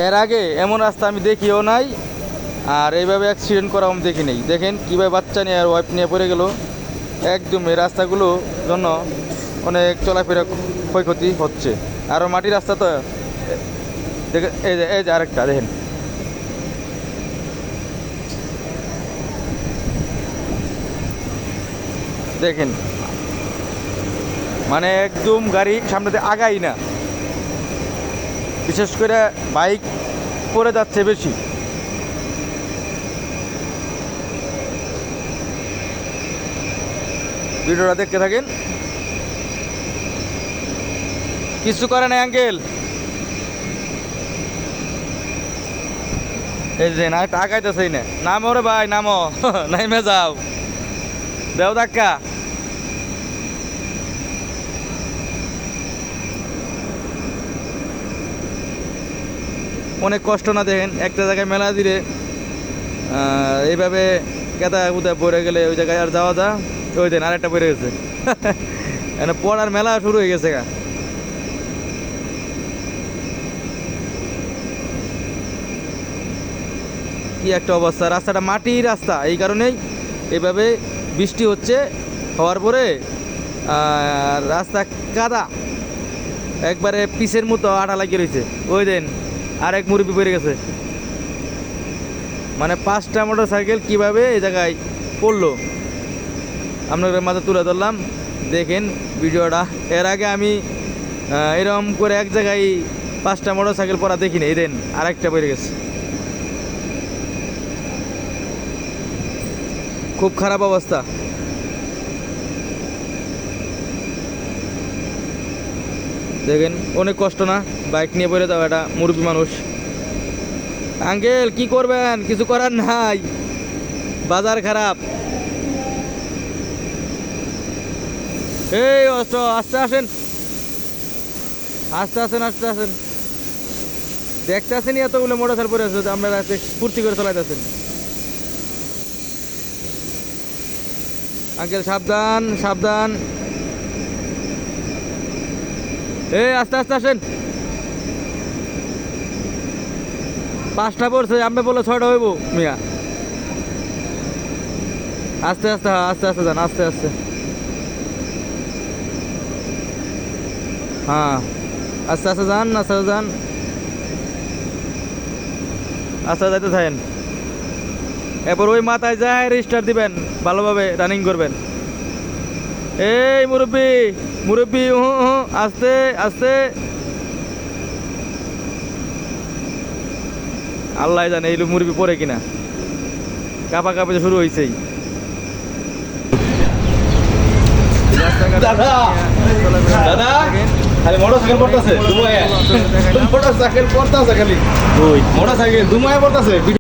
এর আগে এমন রাস্তা আমি দেখিও নাই, আর এইভাবে অ্যাক্সিডেন্ট করা আমি দেখি নাই। দেখেন কীভাবে বাচ্চা নিয়ে আর ওয়াইফ নিয়ে পড়ে গেল। একদম এই রাস্তাগুলোর জন্য অনেক চলাফেরা ক্ষয়ক্ষতি হচ্ছে। আরও মাটির রাস্তা তো দেখে, এই যে আরেকটা দেখেন। দেখেন মানে একদম গাড়ি সামনেতে আগাই না, বিশেষ করে বাইক পড়ে যাচ্ছে বেশি। ভিডিওটা দেখতে থাকেন। কিছু করে না আঙ্কেল, এই যে না টাকাইতেছেই না। নামো রে ভাই নামো, নাইমে যাও, দেও ধাক্কা। অনেক কষ্ট না দেখেন, একটা জায়গায় মেলা দিলে এইভাবে কেদা কুদা পড়ে গেলে ওই জায়গায় আর যাওয়া যা। ওই দিন আরেকটা পড়ে গেছে, মানে পড়ার মেলা শুরু হয়ে গেছে গা। কি একটা অবস্থা, রাস্তাটা মাটির রাস্তা, এই কারণেই এইভাবে বৃষ্টি হচ্ছে, হওয়ার পরে রাস্তা কাদা একবারে পিসের মতো আটা লাগিয়ে রয়েছে। ওই দিন আরেক মুরব্বি পড়ে গেছে, মানে 5টা মোটর সাইকেল কীভাবে এই জায়গায় পড়লো আপনাদের মাঝে তুলে ধরলাম। দেখেন ভিডিওটা। এর আগে আমি এরকম করে এক জায়গায় 5টা মোটর সাইকেল পড়া দেখিনি। এই দিন আরেকটা পড়ে গেছে, খুব খারাপ অবস্থা। দেখেন অনেক কষ্ট না বাইক নিয়ে পড়ে যাও, এটা মুরব্বী মানুষ। আঙ্কেল কি করবেন, কিছু করার নাই, বাজার খারাপ। এই অস্ত্র আস্তে আসেন, আস্তে আসেন, আস্তে আসেন। দেখতে আসেনি এতগুলো মোটর সাইকেল পরে আছে, আপনারা ফুর্তি করে চালাইতেছেন। আঙ্কেল সাবধান সাবধান, এই আস্তে আস্তে আসেন। 5টা পড়ছে, আমি বলে 6টা হইব মিয়া। আস্তে আস্তে, আস্তে আস্তে যান, আস্তে আস্তে। হ্যাঁ আস্তে আস্তে যান, আস্তে আস্তে যান, আস্তে যাইতে থাকেন। এরপর ওই মাথায় যায় রেজিস্টার দিবেন, ভালোভাবে রানিং করবেন। এই মুরব্বি মুরব্বি, আস্তে আস্তে। আল্লাহ জানে এই মুরব্বি পরে কিনা, কাপা কাপে শুরু হয়েছেই। মোটরসাইকেল পড়তেছে, মোটরসাইকেল পড়তেছে, খালি মোটরসাইকেল দুমায় পড়তেছে।